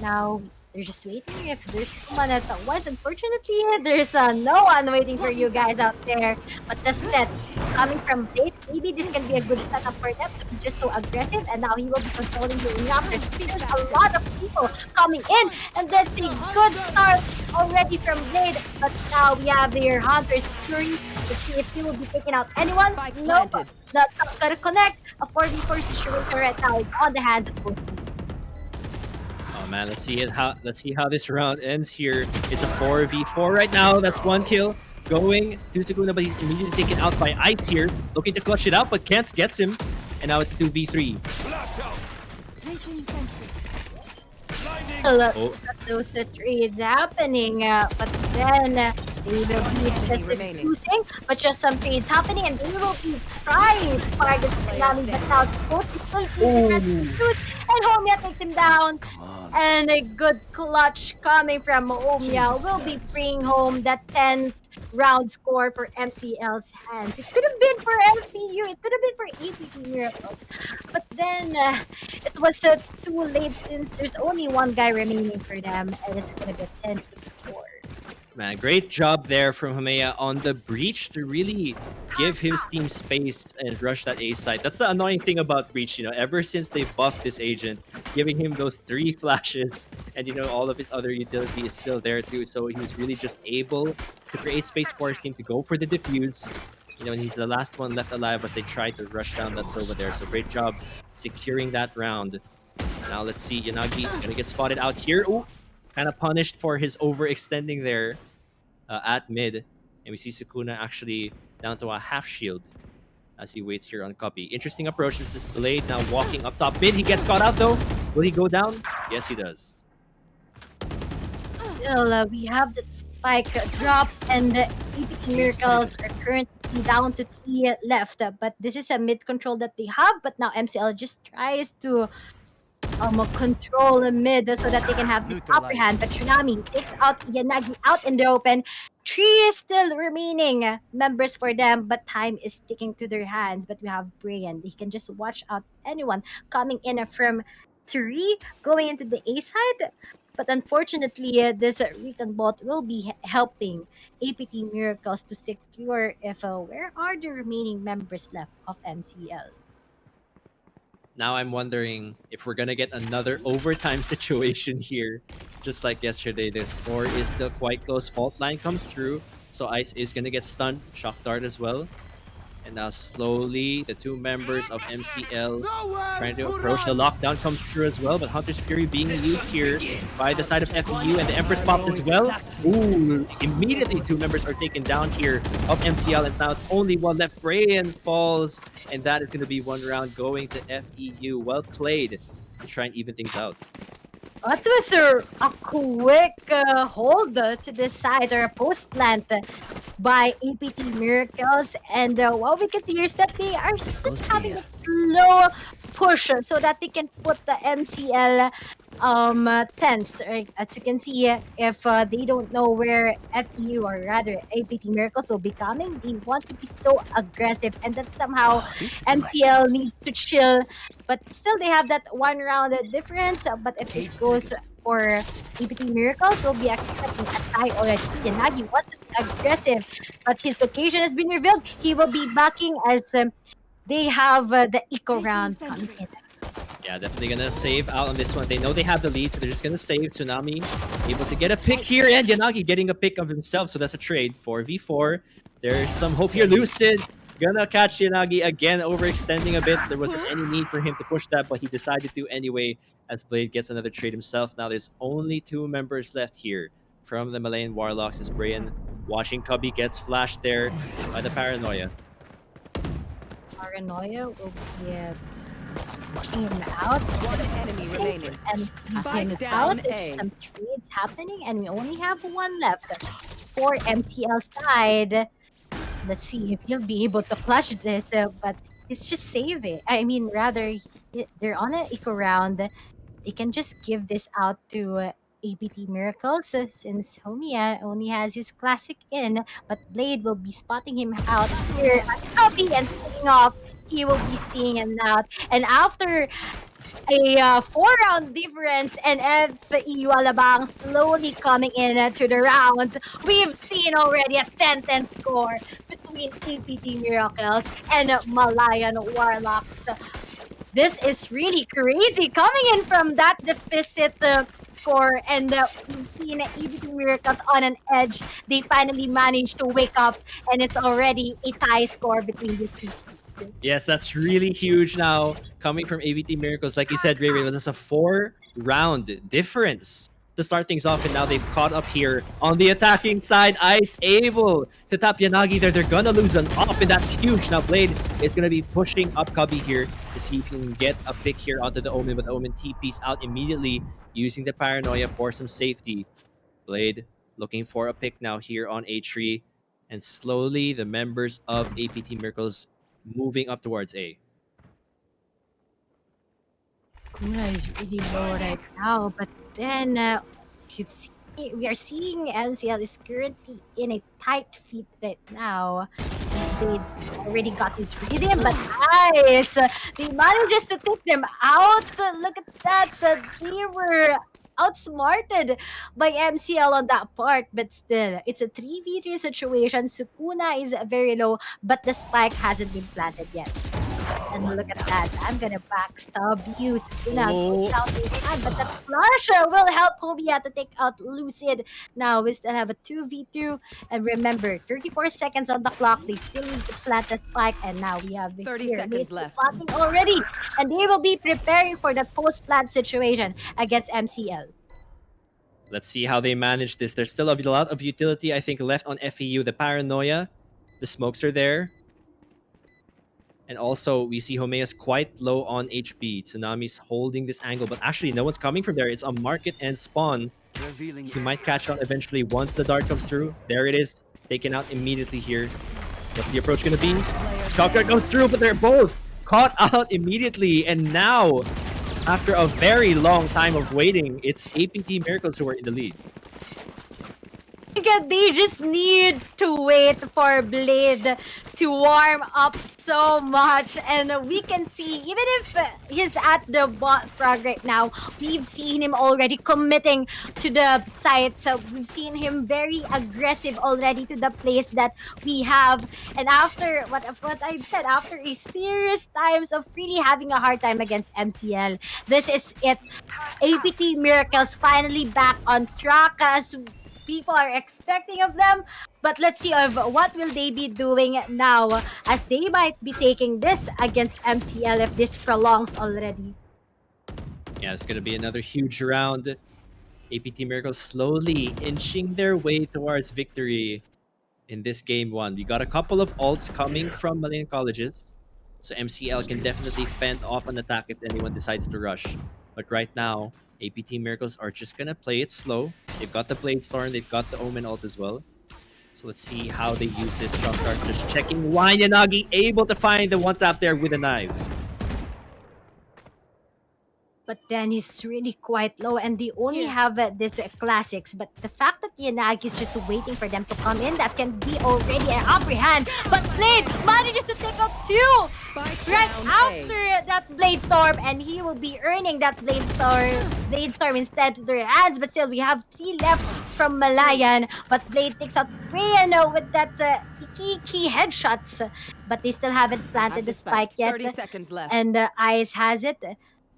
now they're just waiting if there's someone at the once. Unfortunately, there's no one waiting for you guys out there. But the set coming from Blade, maybe this can be a good setup for them to be just so aggressive. And now he will be controlling the reactor. There's a lot of people coming in, and that's a good start already from Blade. But now we have their Hunters Fury to see if he will be taking out anyone. Spike Nope. planted. Not gonna connect. A 4v4 situation right now is on the hands of both teams. Oh man, let's see how this round ends here. It's a 4v4 right now. That's one kill going to Sukuna, but he's immediately taken out by Ice here, looking to clutch it out, but Kance gets him, and now it's a 2v3. Look Oh. at those trades happening, but then they will be just remaining. refusing, but just some trades happening, and they will be trying to target Tsunami, but now both people shoot, and Homia takes him down. And a good clutch coming from Homia will be bringing home that 10th round score for MCL's hands. It could have been for FEU, it could have been for APT Miracles, but then it was too late since there's only one guy remaining for them, and it's gonna be a 10th score. Man, great job there from Hamea on the breach to really give his team space and rush that A side. That's the annoying thing about breach, ever since they buffed this agent, giving him those 3 flashes and all of his other utility is still there too. So he was really just able to create space for his team to go for the defuse. And he's the last one left alive as they try to rush down that over there. So great job securing that round. Now let's see, Yanagi gonna get spotted out here. Ooh, kind of punished for his overextending there at mid. And we see Sukuna actually down to a half shield as he waits here on copy. Interesting approach. This is Blade now walking up top mid. He gets caught out though. Will he go down? Yes, he does. Still, we have that spike drop, and the APT Miracles are currently down to 3 left. But this is a mid control that they have, but now MCL just tries to control the mid so that they can have the upper hand. But Tsunami takes out Yanagi out in the open. 3 still remaining members for them, but time is sticking to their hands. But we have Brian. He can just watch out anyone coming in from 3 going into the A side. But unfortunately, this recon bot will be helping APT Miracles to secure if where are the remaining members left of MCL. Now I'm wondering if we're gonna get another overtime situation here. Just like yesterday, the score is still quite close. Fault line comes through, so Ice is gonna get stunned. Shock dart as well. And now slowly, the 2 members of MCL trying to approach. The lockdown comes through as well, but Hunter's Fury being used here by the side of FEU, and the Empress popped as well. Ooh, immediately 2 members are taken down here of MCL, and now it's only one left. Brian falls, and that is going to be 1 round going to FEU. Well played to try and even things out. That was a quick hold to the sides or a post plant by APT Miracles. And what we can see here is that they are just having a slow push so that they can put the MCL tensed. Right? As you can see, if they don't know where FEU or rather APT Miracles will be coming, they want to be so aggressive, and that somehow MCL needs to chill. But still, they have that one round difference. But if it goes for APT Miracles, we'll be expecting a tie already. Yanagi wasn't aggressive, but his location has been revealed. He will be backing as they have the eco round coming in. Yeah, definitely gonna save out on this one. They know they have the lead, so they're just gonna save. Tsunami able to get a pick here, and Yanagi getting a pick of himself, so that's a trade. 4v4. There's some hope here. Lucid gonna catch Yanagi again, overextending a bit. There wasn't any need for him to push that, but he decided to anyway, as Blade gets another trade himself. Now there's only 2 members left here from the Malayan Warlocks, as Brian watching Cubby gets flashed there by the Paranoia. Paranoia will be pushing him out. One enemy remaining. And Spike him down out. A. Some trades happening, and we only have one left for MCL side. Let's see if he'll be able to clutch this, but it's just saving. I mean, rather, they're on an eco round. They can just give this out to APT Miracles since Homia only has his classic in, but Blade will be spotting him out here at copy and picking off. He will be seeing him out. And after a 4-round difference and FEU Alabang slowly coming in to the round, we've seen already a 10-10 score between APT Miracles and Malayan Warlocks. This is really crazy coming in from that deficit score, and we've seen APT Miracles on an edge. They finally managed to wake up, and it's already a tie score between these two teams. Yes, that's really huge now. Coming from ABT Miracles, like you said, Ray Ray, that's a 4-round difference to start things off, and now they've caught up here on the attacking side. Ice able to tap Yanagi there. They're gonna lose an op, and that's huge. Now Blade is gonna be pushing up Cubby here to see if he can get a pick here onto the Omen, but the Omen TP's out immediately using the Paranoia for some safety. Blade looking for a pick now here on A3, and slowly the members of APT Miracles moving up towards A. Kuna is really low right now, but then we are seeing MCL is currently in a tight fit right now. Blade already got his rhythm, but nice! They manages to take them out. Look at that! They were outsmarted by MCL on that part, but still, it's a 3v3 situation. Sukuna is very low, but the spike hasn't been planted yet. And look at that. I'm gonna backstab you, Sukuna. Oh. Out this time, but that flash will help Hobia to take out Lucid. Now we still have a 2v2. And remember, 34 seconds on the clock. They still need to plant the spike. And now we have 30 here, seconds Mid left. planting already. And they will be preparing for that post-plant situation against MCL. Let's see how they manage this. There's still a lot of utility, I think, left on FEU. The Paranoia, the smokes are there. And also, we see Homea's quite low on HP. Tsunami's holding this angle, but actually no one's coming from there. It's on Market and Spawn. He might catch on eventually once the dart comes through. There it is. Taken out immediately here. What's the approach going to be? Shotgun goes through, but they're both caught out immediately. And now, after a very long time of waiting, it's APT Miracles who are in the lead. They just need to wait for Blade to warm up so much, and we can see even if he's at the bot frag right now, we've seen him already committing to the site. So we've seen him very aggressive already to the place that we have. And after what I said, after a serious times of really having a hard time against MCL, this is it. APT Miracles finally back on track as people are expecting of them. But let's see of what will they be doing now, as they might be taking this against MCL if this prolongs already. Yeah, it's going to be another huge round. APT Miracles slowly inching their way towards victory in this game one. We got a couple of ults coming from Malayan colleges, so MCL can definitely fend off an attack if anyone decides to rush. But right now, APT Miracles are just gonna play it slow. They've got the Blade Storm, they've got the Omen ult as well. So let's see how they use this jump start. Just checking why Yanagi able to find the one tap there with the knives. But then he's really quite low, and they only have this classics. But the fact that Yanagi is just waiting for them to come in, that can be already an upper hand. But Blade manages to take out two right after that Blade Storm, and he will be earning that Blade Storm instead to their hands. But still, we have 3 left from Malayan. But Blade takes out Brian with that key headshots. But they still haven't planted the spike yet. 30 seconds left. And Ice has it.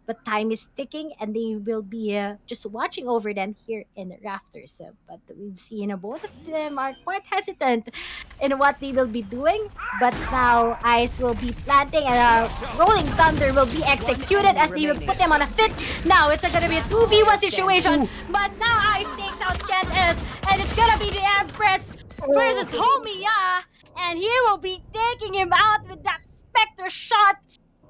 But time is ticking, and they will be just watching over them here in the rafters. But we've seen both of them are quite hesitant in what they will be doing. But now Ice will be planting, and Rolling Thunder will be executed as they will put them on a fit. Now it's going to be a 2v1 situation. But now Ice takes out Kent, and it's going to be the Empress versus HEU-A. And he will be taking him out with that Spectre shot,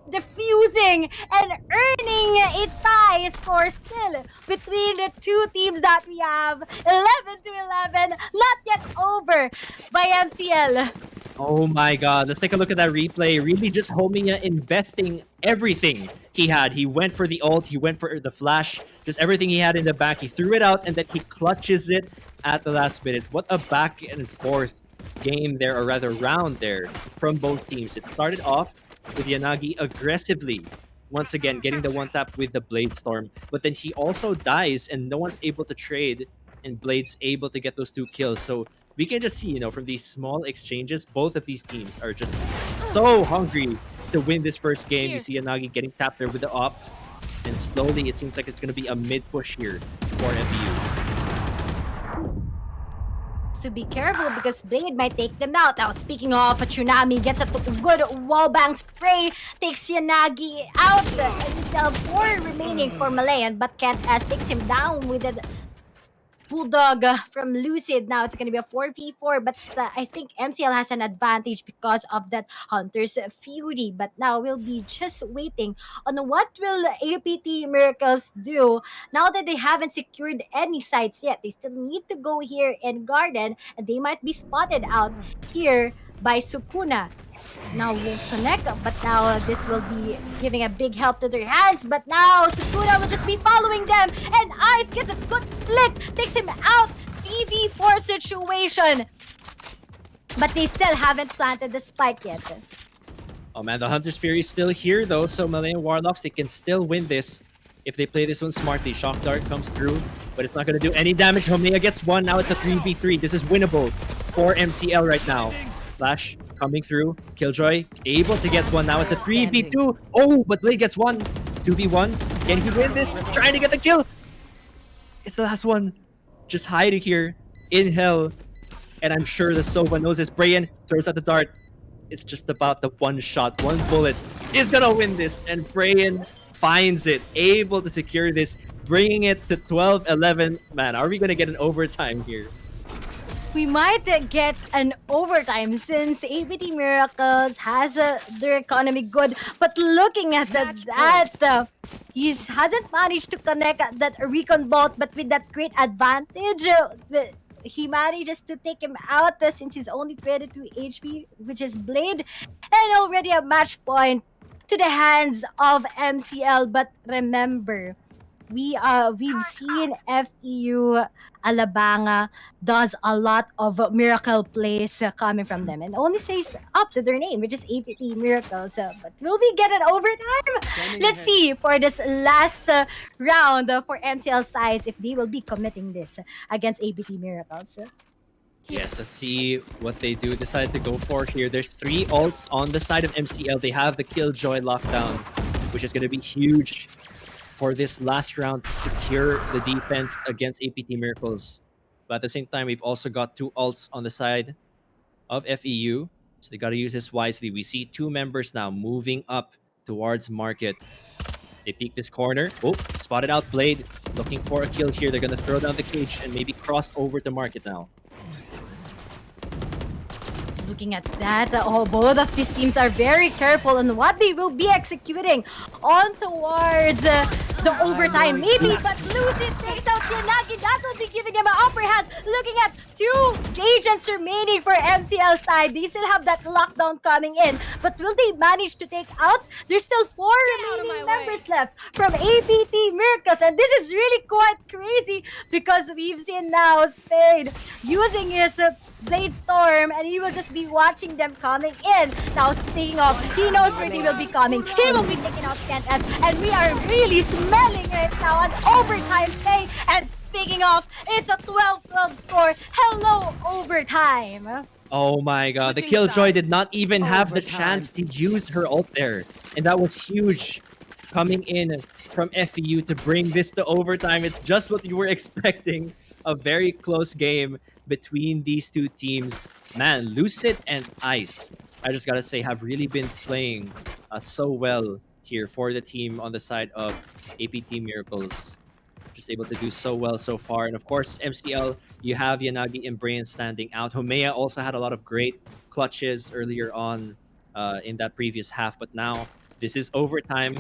defusing and earning a tie score still between the two teams that we have. 11-11, not yet over by MCL. Oh my god, let's take a look at that replay. Really just HEU-A investing everything he had. He went for the ult, he went for the flash, just everything he had in the back. He threw it out and then he clutches it at the last minute. What a back and forth game there, or rather round there from both teams. It started off with Yanagi aggressively, once again, getting the one tap with the Blade Storm. But then he also dies and no one's able to trade, and Blade's able to get those 2 kills. So we can just see, from these small exchanges, both of these teams are just so hungry to win this first game. You see Yanagi getting tapped there with the op, and slowly it seems like it's going to be a mid-push here for FEU. So be careful because Blade might take them out. Now, speaking of, Tsunami gets a good wallbang spray, takes Yanagi out. And still 4 remaining for Malayan, but Kent takes him down with a Bulldog from Lucid. Now it's going to be a 4v4, but I think MCL has an advantage because of that Hunter's Fury. But now we'll be just waiting on what will APT Miracles do now that they haven't secured any sites yet. They still need to go here in Garden, and they might be spotted out here by Sukuna. Now won't connect, but now this will be giving a big help to their hands. But now Sukuna will just be following them, and Ice gets a good flick, takes him out. 3v4 situation, but they still haven't planted the spike yet. Oh man, the Hunter's Fury is still here though, so Malayan Warlocks, they can still win this if they play this one smartly. Shock Dart comes through, but it's not going to do any damage. HEU-A gets one, now it's a 3v3. This is winnable for MCL right now. Flash coming through, Killjoy able to get one, now it's a 3v2. Oh, but Blade gets one. 2v1, can he win this? Trying to get the kill. It's the last one. Just hiding here in hell. And I'm sure the Sova knows this. Brian throws out the dart. It's just about the one shot, one bullet is gonna win this. And Brian finds it, able to secure this, bringing it to 12-11. Man, are we gonna get an overtime here? We might get an overtime since APT Miracles has their economy good. But looking at that, he hasn't managed to connect that Recon Bolt, but with that great advantage, he manages to take him out since he's only 22 HP, which is Blade, and already a match point to the hands of MCL. But remember, we've seen FEU Alabanga does a lot of miracle plays coming from them, and only says up to their name, which is APT Miracles. But will we get an overtime? Let's see for this last round for MCL sides if they will be committing this against APT Miracles. Yes, let's see what they do decide to go for here. There's 3 ults on the side of MCL. They have the Killjoy lockdown, which is going to be huge for this last round to secure the defense against APT Miracles. But at the same time, we've also got 2 ults on the side of FEU, so they got to use this wisely. We see 2 members now moving up towards Market. They peek this corner. Oh, spotted out Blade, looking for a kill here. They're going to throw down the cage and maybe cross over to Market now. Looking at that, both of these teams are very careful on what they will be executing on towards the the overtime, maybe, but Lucy takes out Yanagi. That will be giving him an upper hand. Looking at 2 agents remaining for MCL side. They still have that lockdown coming in, but will they manage to take out? There's still 4 remaining members left from APT Miracles, and this is really quite crazy because we've seen now Spade using his Blade Storm, and he will just be watching them coming in. Now, speaking of, he knows where they will be coming. He will be taking out Kent S, and we are really smelling right now an overtime play. And speaking of, it's a 12-12 score. Hello, overtime. Oh my god, the Switching Killjoy did sides. not even have the Overtime. chance to use her ult there. And that was huge. Coming in from FEU to bring this to overtime. It's just what you were expecting. A very close game between these two teams. Man, Lucid and Ice, I just gotta say, have really been playing so well here for the team on the side of APT Miracles. Just able to do so well so far. And of course, MCL, you have Yanagi and Brain standing out. Homea also had a lot of great clutches earlier on in that previous half, but now this is overtime.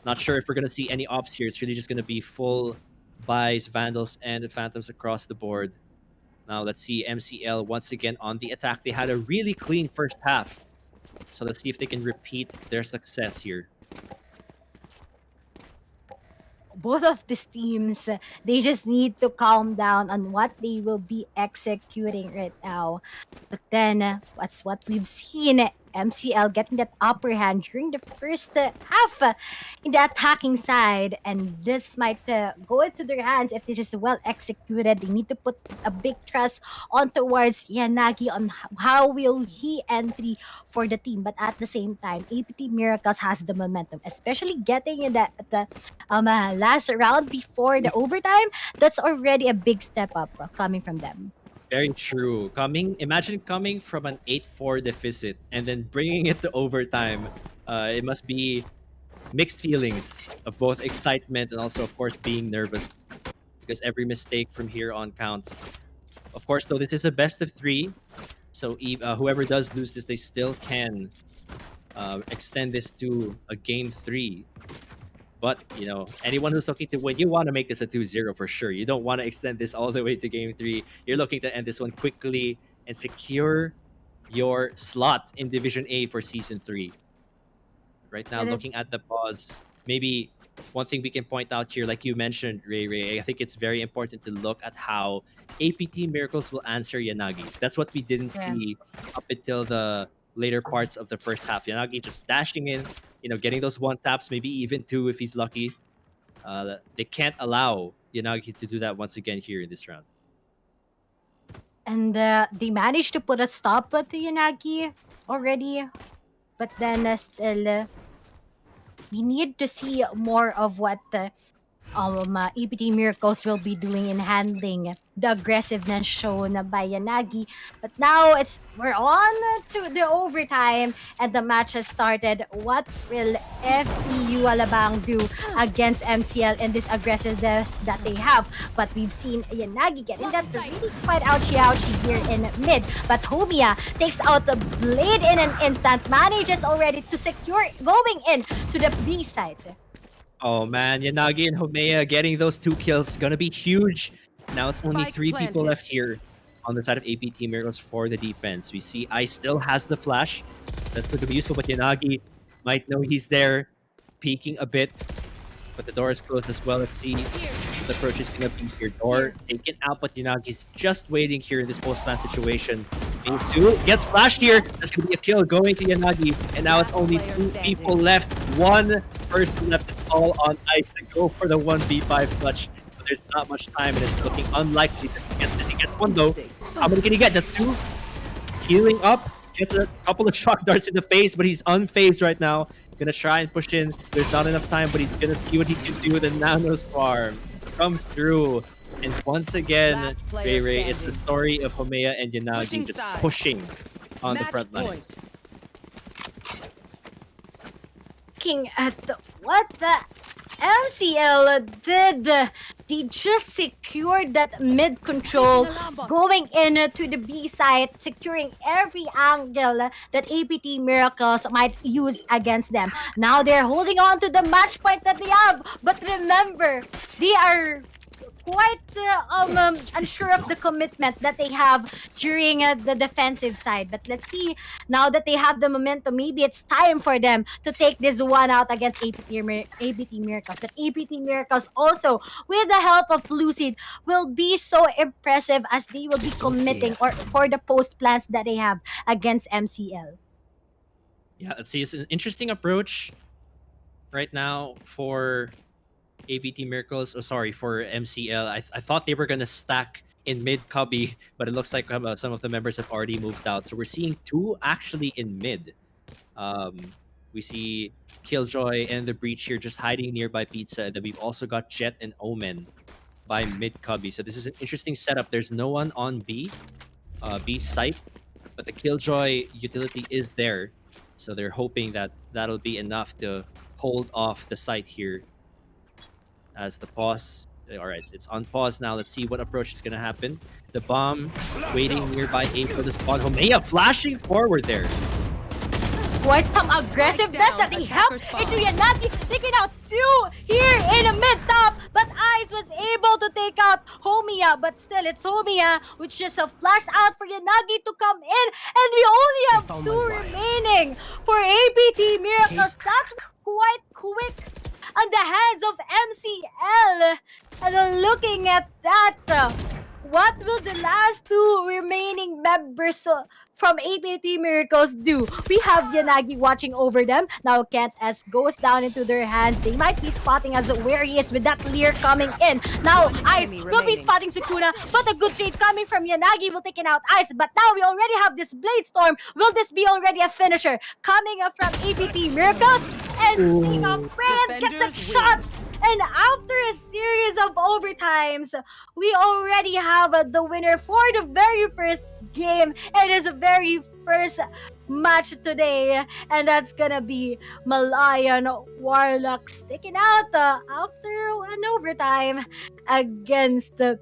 Not sure if we're going to see any ops here. It's really just going to be full buys, Vandals, and Phantoms across the board. Now let's see MCL once again on the attack. They had a really clean first half. So let's see if they can repeat their success here. Both of these teams, they just need to calm down on what they will be executing right now. But then, that's what we've seen. MCL getting that upper hand during the first half in the attacking side, and this might go into their hands if this is well executed. They need to put a big trust on towards Yanagi on how will he entry for the team. But at the same time, APT Miracles has the momentum, especially getting in the last round before the overtime. That's already a big step up coming from them. Very true. Imagine coming from an 8-4 deficit and then bringing it to overtime. It must be mixed feelings of both excitement and also, of course, being nervous because every mistake from here on counts. Of course, though, this is a best of 3, so whoever does lose this, they still can extend this to a game 3. But, you know, anyone who's looking to win, you want to make this a 2-0 for sure. You don't want to extend this all the way to game 3. You're looking to end this one quickly and secure your slot in Division A for Season 3. Right now, And it- looking at the pause, maybe one thing we can point out here, like you mentioned, Ray, I think it's very important to look at how APT Miracles will answer Yanagi. That's what we didn't Yeah. see up until the later parts of the first half. Yanagi just dashing in, getting those 1 taps, maybe even 2 if he's lucky. They can't allow Yanagi to do that once again here in this round. And they managed to put a stop to Yanagi already. But then still, we need to see more of what EPT Miracles will be doing in handling the aggressiveness shown by Yanagi. But now we're on to the overtime and the match has started. What will FEU-A do against MCL in this aggressiveness that they have? But we've seen Yanagi getting that really quite ouchie here in mid. But Homia takes out the blade in an instant, manages already to secure going in to the B side. Oh man, Yanagi and Homea getting those 2 kills gonna be huge. Now it's only Spike 3 people planted. left here on the side of APT Miracles for the defense. We see Ice still has the flash. That's going to be useful, but Yanagi might know he's there, peeking a bit. But the door is closed as well. Let's see what the approach is gonna be here. Door taken out, but Yanagi's just waiting here in this post-plan situation. Meisu gets flashed here. That's gonna be a kill going to Yanagi. And now it's only 2 people left. 1 person left. It's all on Ice to go for the 1v5 clutch. But there's not much time, and it's looking unlikely that he gets this. He gets 1 though. How many can he get? That's 2. Healing up. Gets a couple of shock darts in the face, but he's unfazed right now. Gonna try and push in. There's not enough time, but he's gonna see what he can do. The Nano Swarm comes through. And once again, Last player Ray, it's the standing. story of Homea and Yanagi Switching just sides. pushing on the Match front point. lines. Looking at what the MCL did they just secured that mid control going into the B site, securing every angle that APT Miracles might use against them. Now they're holding on to the match point that they have, but remember, they are quite unsure of the commitment that they have during the defensive side. But let's see, now that they have the momentum, maybe it's time for them to take this one out against APT Miracles. But APT Miracles also, with the help of Lucid, will be so impressive as they will be committing or for the post plans that they have against MCL. Yeah, let's see. It's an interesting approach right now for ABT Miracles. Oh, sorry, for MCL. I thought they were gonna stack in mid cubby, but it looks like some of the members have already moved out. So we're seeing two actually in mid. We see Killjoy and the Breach here just hiding nearby Pizza, and then we've also got Jet and Omen by mid cubby. So this is an interesting setup. There's no one on B site, but the Killjoy utility is there. So they're hoping that that'll be enough to hold off the site here as the pause. All right, it's on pause now. Let's see what approach is going to happen. The bomb waiting nearby A for the spawn. Homea flashing forward there. Quite some aggressiveness that he helped into Yanagi, taking out two here in the mid top, but Ice was able to take out Homia, but still it's Homia, which just a flash out for Yanagi to come in, and we only have two remaining for APT Miracles. That was quite quick on the hands of MCL. And looking at that, what will the last two remaining members from APT Miracles do? We have Yanagi watching over them. Now Cat S goes down into their hands. They might be spotting as where he is with that Lear coming in. Now Ice will be spotting Sukuna, but a good trade coming from Yanagi will take out Ice. But now we already have this Blade Storm. Will this be already a finisher? Coming up from APT Miracles, and seeing a Brand gets a shot. And after a series of overtimes, we already have the winner for the very first game. It is the very first match today, and that's gonna be Malayan Warlock sticking out after an overtime against the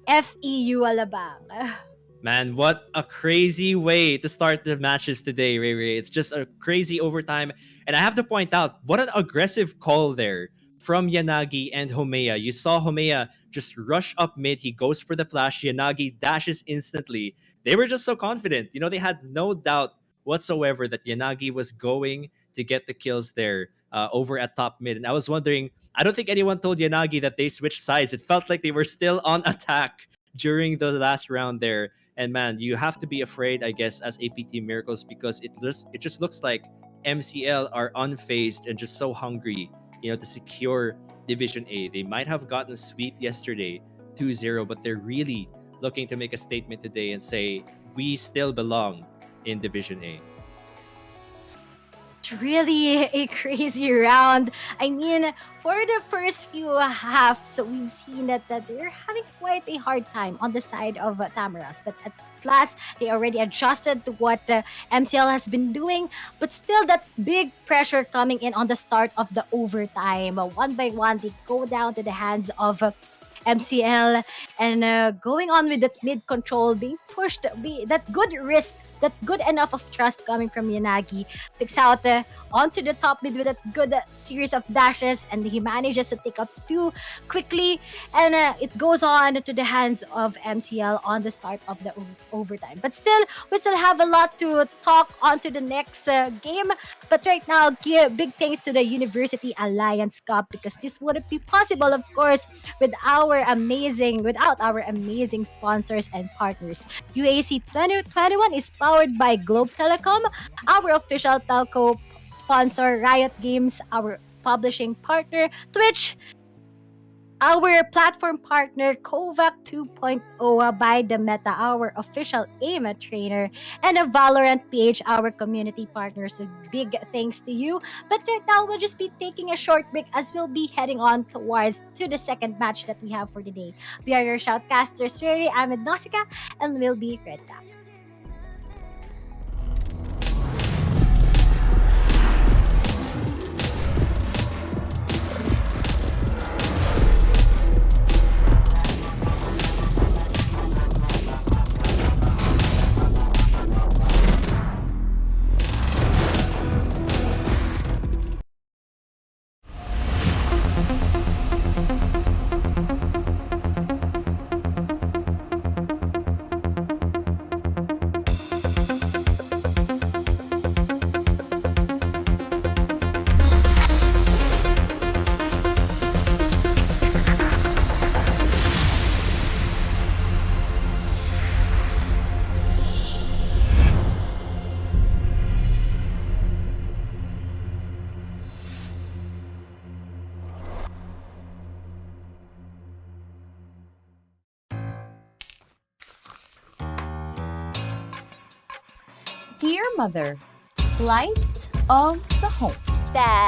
FEU-A Alabang. Man, what a crazy way to start the matches today, Ray Ray. It's just a crazy overtime. And I have to point out, what an aggressive call there from Yanagi and Homea. You saw Homea just rush up mid. He goes for the flash. Yanagi dashes instantly. They were just so confident. You know, they had no doubt whatsoever that Yanagi was going to get the kills there over at top mid. And I was wondering, I don't think anyone told Yanagi that they switched sides. It felt like they were still on attack during the last round there. And man, you have to be afraid, I guess, as APT Miracles, because it just looks like MCL are unfazed and just so hungry, you know, to secure Division A. They might have gotten a sweep yesterday, 2-0, but they're really looking to make a statement today and say, we still belong in Division A. It's really a crazy round. I mean, for the first few halves, we've seen that they're having quite a hard time on the side of Tamaras. But at last, they already adjusted to what MCL has been doing. But still, that big pressure coming in on the start of the overtime. One by one, they go down to the hands of MCL, and going on with that mid control, being pushed, that good risk, that good enough of trust coming from Yanagi, picks out onto the top mid with a good series of dashes, and he manages to take out two quickly, and it goes on to the hands of MCL on the start of the overtime. But still, we still have a lot to talk on to the next game. But right now, big thanks to the University Alliance Cup, because this wouldn't be possible, of course, without our amazing sponsors and partners. UAC 2021 is powered by Globe Telecom, our official telco sponsor, Riot Games, our publishing partner, Twitch, our platform partner, Kovac 2.0 by the Meta, our official aim trainer, and a Valorant PH, our community partner. So big thanks to you. But right now, we'll just be taking a short break as we'll be heading on towards to the second match that we have for today. We are your shoutcasters, Riri, I'm with Nausicaa, and we'll be right back. Dear Mother, Light of the Home. That